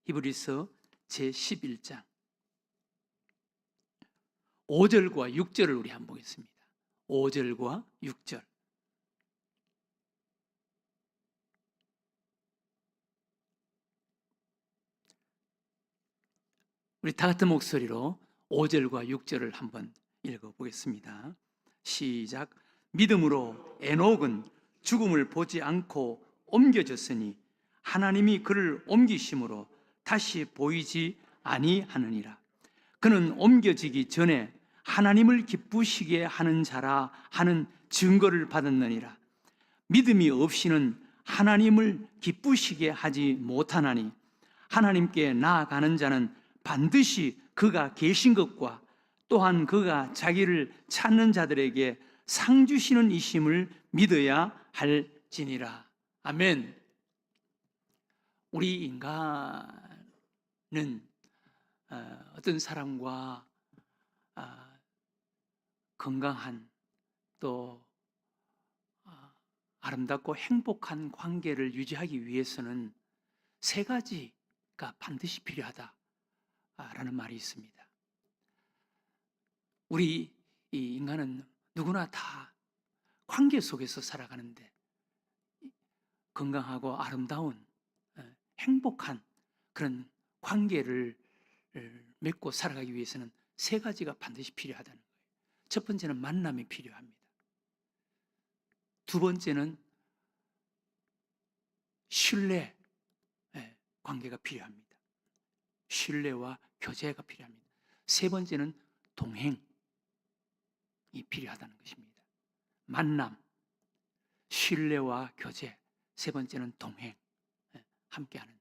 히브리서 제11장 5절과 6절을 우리 한번 보겠습니다. 5절과 6절. 우리 다 같은 목소리로 5절과 6절을 한번 읽어보겠습니다. 시작. 믿음으로 에녹은 죽음을 보지 않고 옮겨졌으니 하나님이 그를 옮기심으로 다시 보이지 아니하느니라. 그는 옮겨지기 전에 하나님을 기쁘시게 하는 자라 하는 증거를 받았느니라. 믿음이 없이는 하나님을 기쁘시게 하지 못하나니 하나님께 나아가는 자는 반드시 그가 계신 것과 또한 그가 자기를 찾는 자들에게 상 주시는 이심을 믿어야 할지니라. 아멘. 우리 인간은 어떤 사람과 건강한 또 아름답고 행복한 관계를 유지하기 위해서는 세 가지가 반드시 필요하다라는 말이 있습니다. 우리 이 인간은 누구나 다 관계 속에서 살아가는데 건강하고 아름다운 행복한 그런 관계를 맺고 살아가기 위해서는 세 가지가 반드시 필요하다는 거예요. 첫 번째는 만남이 필요합니다. 두 번째는 신뢰 관계가 필요합니다. 신뢰와 교제가 필요합니다. 세 번째는 동행이 필요하다는 것입니다. 만남, 신뢰와 교제, 세 번째는 동행, 함께하는.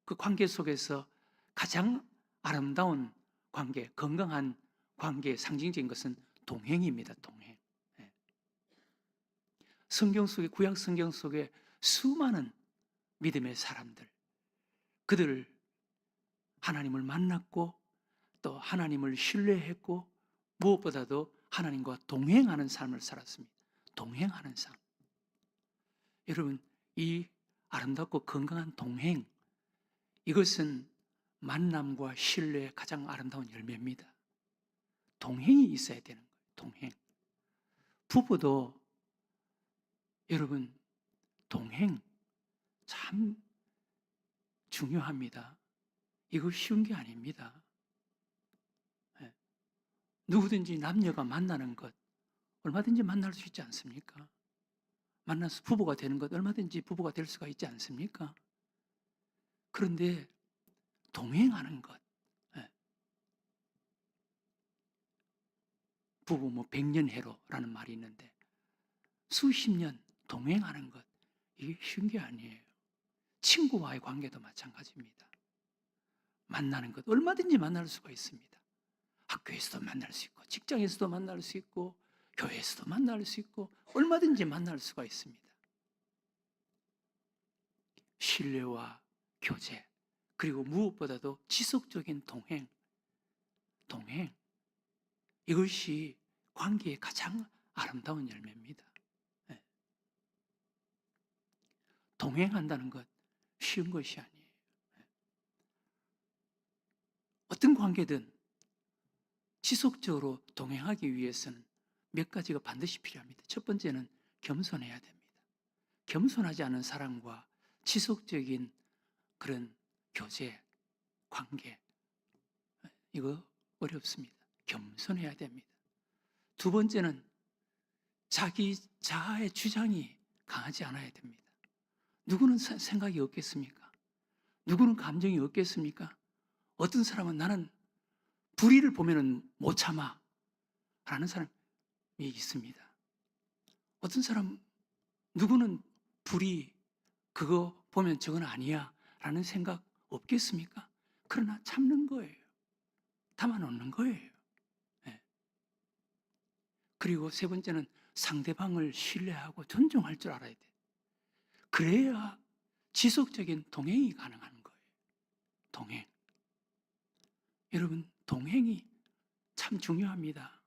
그 관계 속에서 가장 아름다운 관계, 건강한 관계의 상징적인 것은 동행입니다. 동행. 성경 속에, 구약 성경 속에 수많은 믿음의 사람들, 그들 하나님을 만났고 또 하나님을 신뢰했고 무엇보다도 하나님과 동행하는 삶을 살았습니다. 동행하는 삶. 여러분, 이 아름답고 건강한 동행, 이것은 만남과 신뢰의 가장 아름다운 열매입니다. 동행이 있어야 되는 거예요. 동행. 부부도 여러분, 동행 참 중요합니다. 이거 쉬운 게 아닙니다. 누구든지 남녀가 만나는 것 얼마든지 만날 수 있지 않습니까? 만나서 부부가 되는 것 얼마든지 부부가 될 수가 있지 않습니까? 그런데 동행하는 것, 부부 뭐 백년해로라는 말이 있는데 수십 년 동행하는 것, 이게 쉬운 게 아니에요. 친구와의 관계도 마찬가지입니다. 만나는 것 얼마든지 만날 수가 있습니다. 학교에서도 만날 수 있고 직장에서도 만날 수 있고 교회에서도 만날 수 있고 얼마든지 만날 수가 있습니다. 신뢰와 교제, 그리고 무엇보다도 지속적인 동행, 이것이 관계의 가장 아름다운 열매입니다. 동행한다는 것 쉬운 것이 아니에요. 어떤 관계든 지속적으로 동행하기 위해서는 몇 가지가 반드시 필요합니다. 첫 번째는 겸손해야 됩니다. 겸손하지 않은 사람과 지속적인 그런 교제, 관계, 이거 어렵습니다. 겸손해야 됩니다. 두 번째는 자기 자아의 주장이 강하지 않아야 됩니다. 누구는 생각이 없겠습니까? 누구는 감정이 없겠습니까? 어떤 사람은 나는 불의를 보면은 못 참아 라는 사람이 있습니다. 어떤 사람, 누구는 불의, 그거 보면 저건 아니야 라는 생각 없겠습니까? 그러나 참는 거예요. 담아놓는 거예요. 그리고 세 번째는 상대방을 신뢰하고 존중할 줄 알아야 돼. 그래야 지속적인 동행이 가능한 거예요. 동행. 여러분, 동행이 참 중요합니다.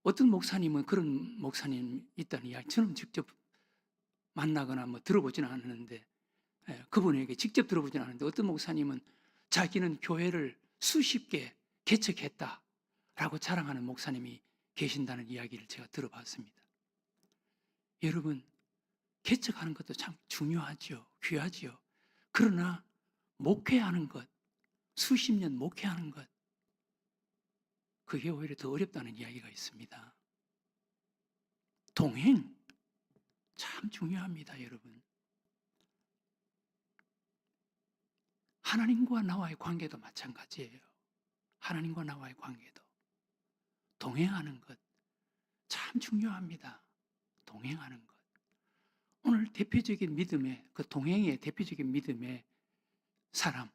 어떤 목사님은 그런 목사님 있다는 이야기, 저는 직접 만나거나 뭐 들어보지는 않았는데 그분에게 직접 들어보진 않았는데 어떤 목사님은 자기는 교회를 수십 개 개척했다라고 자랑하는 목사님이 계신다는 이야기를 제가 들어봤습니다. 여러분, 개척하는 것도 참 중요하죠. 귀하지요. 그러나 목회하는 것, 수십 년 목회하는 것, 그게 오히려 더 어렵다는 이야기가 있습니다. 동행, 참 중요합니다, 여러분. 하나님과 나와의 관계도 마찬가지예요. 하나님과 나와의 관계도. 동행하는 것, 참 중요합니다. 동행하는 것. 오늘 대표적인 믿음의, 그 동행의 대표적인 믿음의 사람,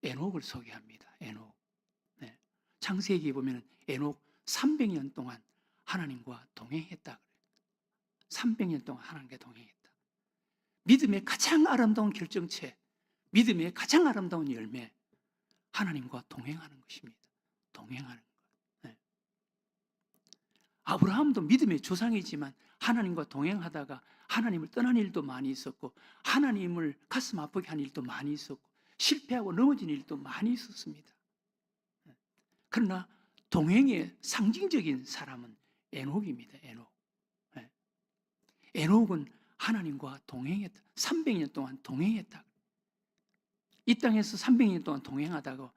에녹을 소개합니다. 에녹. 네. 창세기에 보면 에녹 300년 동안 하나님과 동행했다. 300년 동안 하나님과 동행했다. 믿음의 가장 아름다운 결정체, 믿음의 가장 아름다운 열매, 하나님과 동행하는 것입니다. 동행하는 것. 네. 아브라함도 믿음의 조상이지만 하나님과 동행하다가 하나님을 떠난 일도 많이 있었고, 하나님을 가슴 아프게 한 일도 많이 있었고, 실패하고 넘어진 일도 많이 있었습니다. 그러나 동행의 상징적인 사람은 에녹입니다. 에녹. 에녹은 하나님과 동행했다. 300년 동안 동행했다. 이 땅에서 300년 동안 동행하다가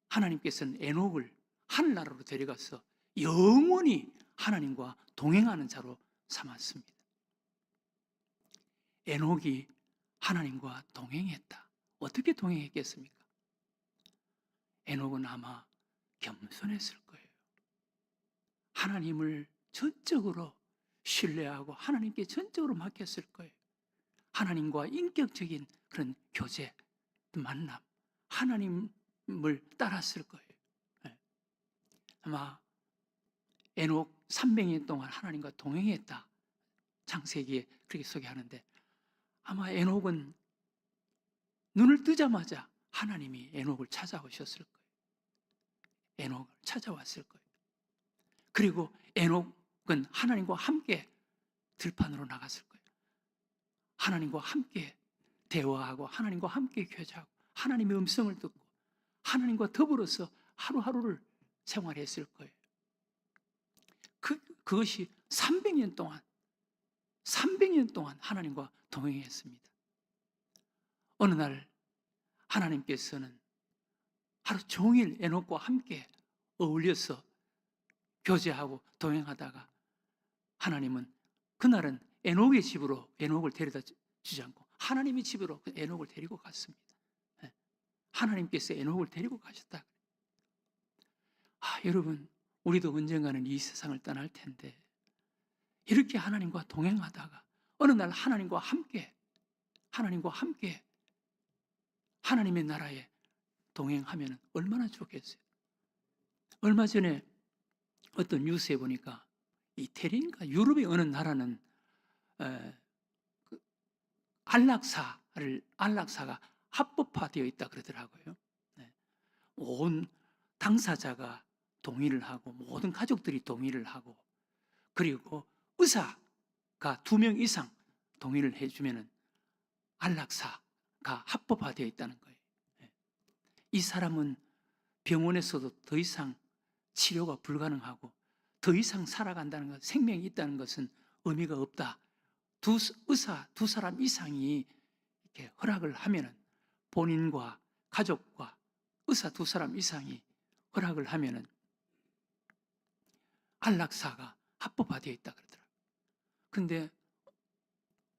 하나님께서는 에녹을 하늘나라로 데려가서 영원히 하나님과 동행하는 자로 삼았습니다. 에녹이 하나님과 동행했다. 어떻게 동행했겠습니까? 에녹은 아마 겸손했을 거예요. 하나님을 전적으로 신뢰하고 하나님께 전적으로 맡겼을 거예요. 하나님과 인격적인 그런 교제, 만남, 하나님을 따랐을 거예요. 아마 에녹 300년 동안 하나님과 동행했다. 창세기에 그렇게 소개하는데 아마 에녹은 눈을 뜨자마자 하나님이 에녹을 찾아오셨을 거예요. 에녹을 찾아왔을 거예요. 그리고 에녹은 하나님과 함께 들판으로 나갔을 거예요. 하나님과 함께 대화하고 하나님과 함께 교제하고 하나님의 음성을 듣고 하나님과 더불어서 하루하루를 생활했을 거예요. 그것이 300년 동안 하나님과 동행했습니다. 어느 날 하나님께서는 하루 종일 에녹과 함께 어울려서 교제하고 동행하다가 하나님은 그날은 에녹의 집으로 에녹을 데려다 주지 않고 하나님의 집으로 에녹을 데리고 갔습니다. 하나님께서 에녹을 데리고 가셨다. 여러분, 우리도 언젠가는 이 세상을 떠날 텐데 이렇게 하나님과 동행하다가 어느 날 하나님과 함께 하나님의 나라에 동행하면 얼마나 좋겠어요. 얼마 전에 어떤 뉴스에 보니까 이태리인가 유럽의 어느 나라는 안락사가 합법화되어 있다 그러더라고요. 온 당사자가 동의를 하고 모든 가족들이 동의를 하고 그리고 의사가 2명 이상 동의를 해주면 안락사가 합법화되어 있다는 거예요. 이 사람은 병원에서도 더 이상 치료가 불가능하고 더 이상 살아간다는 것, 생명이 있다는 것은 의미가 없다. 의사 2사람 이상이 이렇게 허락을 하면은 본인과 가족과 의사 2사람 이상이 허락을 하면은 안락사가 합법화되어 있다 그러더라고요. 그런데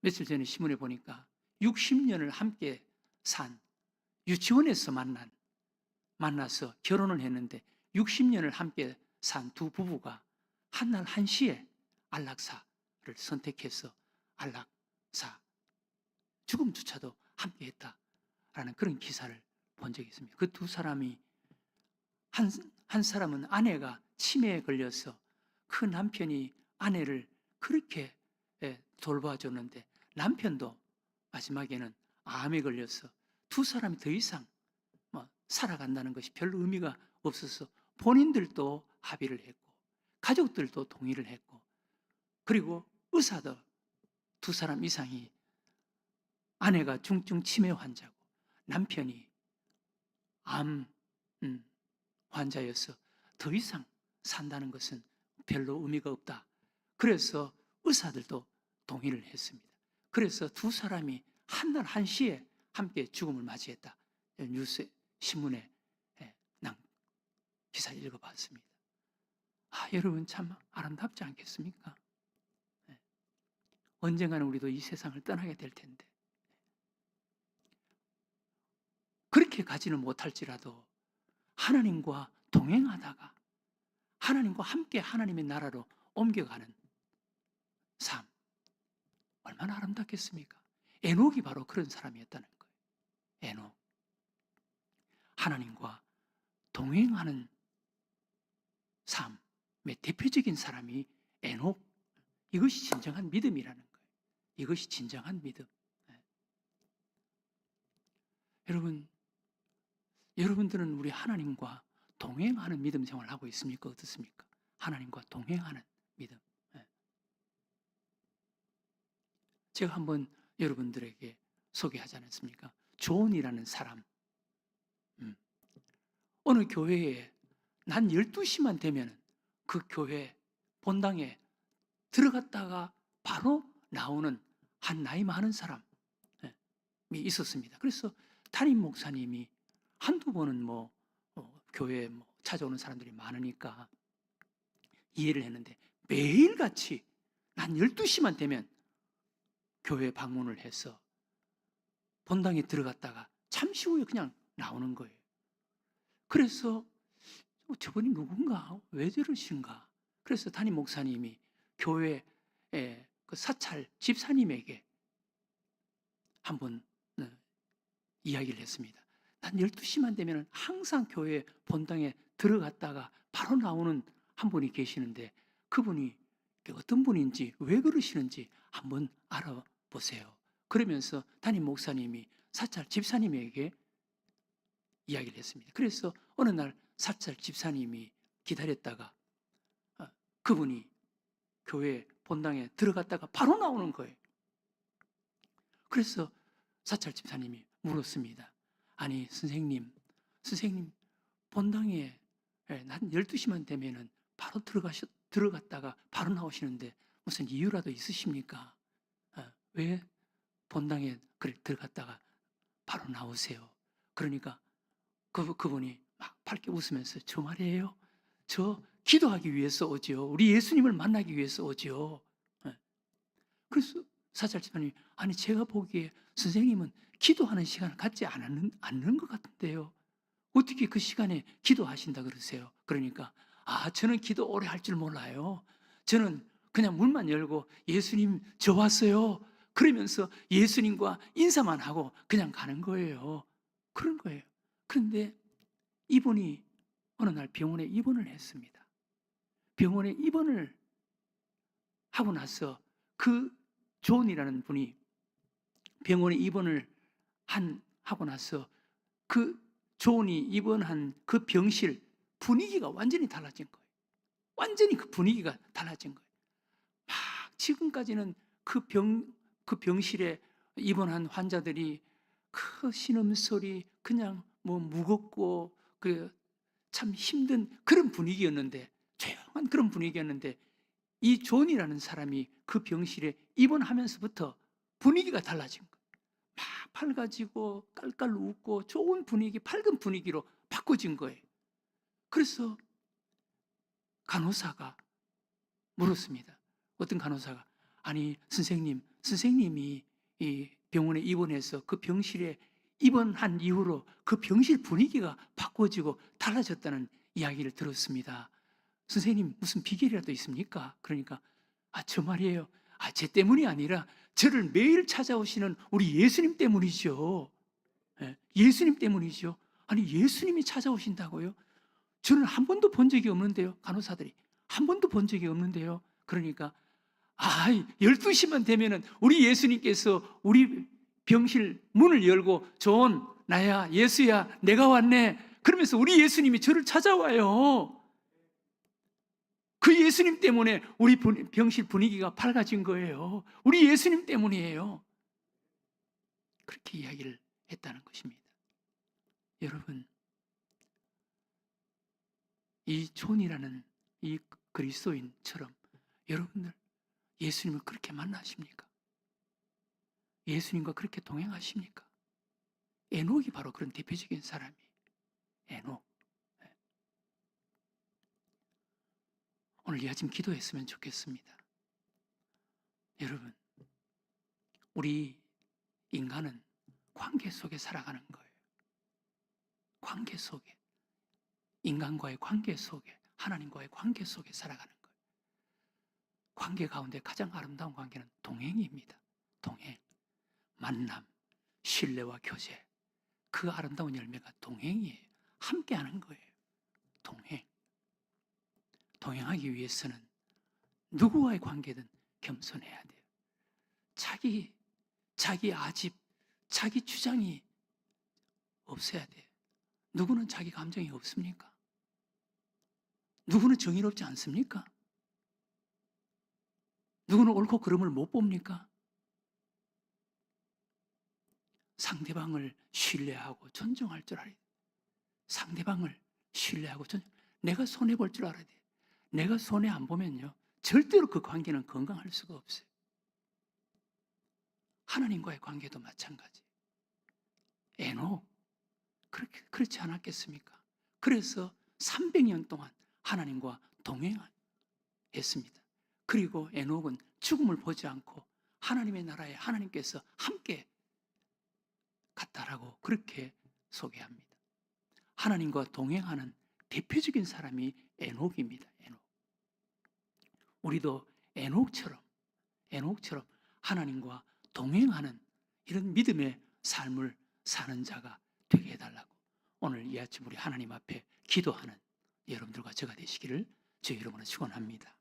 며칠 전에 신문에 보니까 60년을 함께 산 유치원에서 만나서 결혼을 했는데 60년을 함께 산 두 부부가 한날 한시에 안락사를 선택해서 안락사 죽음조차도 함께 했다라는 그런 기사를 본 적이 있습니다. 그 2사람이 한 사람은 아내가 치매에 걸려서 그 남편이 아내를 그렇게 돌봐줬는데 남편도 마지막에는 암에 걸려서 2사람이 더 이상 살아간다는 것이 별로 의미가 없어서 본인들도 합의를 했고 가족들도 동의를 했고 그리고 의사도 2사람 이상이 아내가 중증 치매 환자고 남편이 암 환자여서 더 이상 산다는 것은 별로 의미가 없다. 그래서 의사들도 동의를 했습니다. 그래서 두 사람이 한날 한시에 함께 죽음을 맞이했다. 뉴스 신문에 난 기사 읽어봤습니다. 여러분 참 아름답지 않겠습니까? 언젠가는 우리도 이 세상을 떠나게 될 텐데 그렇게 가지는 못할지라도 하나님과 동행하다가 하나님과 함께 하나님의 나라로 옮겨가는 삶, 얼마나 아름답겠습니까? 에녹이 바로 그런 사람이었다는 거예요. 에녹, 하나님과 동행하는 삶의 대표적인 사람이 에녹. 이것이 진정한 믿음이라는 거예요. 이것이 진정한 믿음. 여러분들은 우리 하나님과 동행하는 믿음 생활을 하고 있습니까? 어떻습니까? 하나님과 동행하는 믿음. 제가 한번 여러분들에게 소개하지 않았습니까? 존이라는 사람. 어느 교회에 난 12시만 되면 그 교회 본당에 들어갔다가 바로 나오는 한 나이 많은 사람이 있었습니다. 그래서 담임 목사님이 한두 번은 교회에 찾아오는 사람들이 많으니까 이해를 했는데 매일같이 난 12시만 되면 교회 방문을 해서 본당에 들어갔다가 잠시 후에 그냥 나오는 거예요. 그래서 저분이 누군가? 왜 저러신가? 그래서 담임 목사님이 교회 그 사찰 집사님에게 한번 이야기를 했습니다. 난 12시만 되면 항상 교회 본당에 들어갔다가 바로 나오는 한 분이 계시는데 그분이 어떤 분인지 왜 그러시는지 한번 알아보세요. 그러면서 담임 목사님이 사찰 집사님에게 이야기를 했습니다. 그래서 어느 날 사찰 집사님이 기다렸다가 그분이 교회 본당에 들어갔다가 바로 나오는 거예요. 그래서 사찰 집사님이 물었습니다. 아니 선생님 본당에 난 12시만 되면은 바로 들어갔다가 바로 나오시는데 무슨 이유라도 있으십니까? 왜 본당에 들어갔다가 바로 나오세요? 그러니까 그분이 막 밝게 웃으면서 저 말이에요. 저 기도하기 위해서 오죠. 우리 예수님을 만나기 위해서 오죠. 그래서 사찰 집사님이 아니 제가 보기에 선생님은 기도하는 시간을 갖지 않는 것 같은데요. 어떻게 그 시간에 기도하신다 그러세요? 그러니까 저는 기도 오래 할 줄 몰라요. 저는 그냥 문만 열고 예수님 저 왔어요. 그러면서 예수님과 인사만 하고 그냥 가는 거예요. 그런 거예요. 그런데 이분이 어느 날 병원에 입원을 했습니다. 병원에 입원을 하고 나서 그 존이라는 분이 병원에 입원을 하고 나서 그 존이 입원한 그 병실 분위기가 완전히 달라진 거예요. 완전히 그 분위기가 달라진 거예요. 막 지금까지는 그 병실에 입원한 환자들이 그 신음소리 그냥 무겁고 참 힘든 그런 분위기였는데 조용한 그런 분위기였는데 이 존이라는 사람이 그 병실에 입원하면서부터 분위기가 달라진 거예요. 막 밝아지고 깔깔 웃고 좋은 분위기, 밝은 분위기로 바꿔진 거예요. 그래서 간호사가 물었습니다. 어떤 간호사가 아니 선생님이 이 병원에 입원해서 그 병실에 입원한 이후로 그 병실 분위기가 바꿔지고 달라졌다는 이야기를 들었습니다. 선생님 무슨 비결이라도 있습니까? 그러니까 저 말이에요. 제 때문이 아니라 저를 매일 찾아오시는 우리 예수님 때문이죠. 예수님 때문이죠. 아니 예수님이 찾아오신다고요? 저는 한 번도 본 적이 없는데요. 간호사들이 한 번도 본 적이 없는데요. 그러니까 12시만 되면은 우리 예수님께서 우리 병실 문을 열고 존 나야 예수야 내가 왔네 그러면서 우리 예수님이 저를 찾아와요. 그 예수님 때문에 우리 병실 분위기가 밝아진 거예요. 우리 예수님 때문이에요. 그렇게 이야기를 했다는 것입니다. 여러분, 이 존이라는 이 그리스도인처럼 여러분들 예수님을 그렇게 만나십니까? 예수님과 그렇게 동행하십니까? 에녹이 바로 그런 대표적인 사람이에요. 에녹. 오늘 이 아침 기도했으면 좋겠습니다. 여러분, 우리 인간은 관계 속에 살아가는 거예요. 관계 속에. 인간과의 관계 속에, 하나님과의 관계 속에 살아가는 거예요. 관계 가운데 가장 아름다운 관계는 동행입니다. 동행. 만남, 신뢰와 교제. 그 아름다운 열매가 동행이에요. 함께하는 거예요. 동행. 동행하기 위해서는 누구와의 관계든 겸손해야 돼요. 자기 아집, 자기 주장이 없어야 돼요. 누구는 자기 감정이 없습니까? 누구는 정의롭지 않습니까? 누구는 옳고 그름을 못 봅니까? 상대방을 신뢰하고 존중할 줄 알아야 돼. 상대방을 신뢰하고 내가 손해볼 줄 알아야 돼. 내가 손해 안 보면요, 절대로 그 관계는 건강할 수가 없어요. 하나님과의 관계도 마찬가지. 에녹, 그렇지 않았겠습니까? 그래서 300년 동안 하나님과 동행했습니다. 그리고 에녹은 죽음을 보지 않고 하나님의 나라에 하나님께서 함께 갔다라고 그렇게 소개합니다. 하나님과 동행하는 대표적인 사람이 에녹입니다. 에녹. 우리도 에녹처럼 하나님과 동행하는 이런 믿음의 삶을 사는 자가 되게 해달라고 오늘 이 아침 우리 하나님 앞에 기도하는 여러분들과 제가 되시기를 주의 이름으로 축원합니다.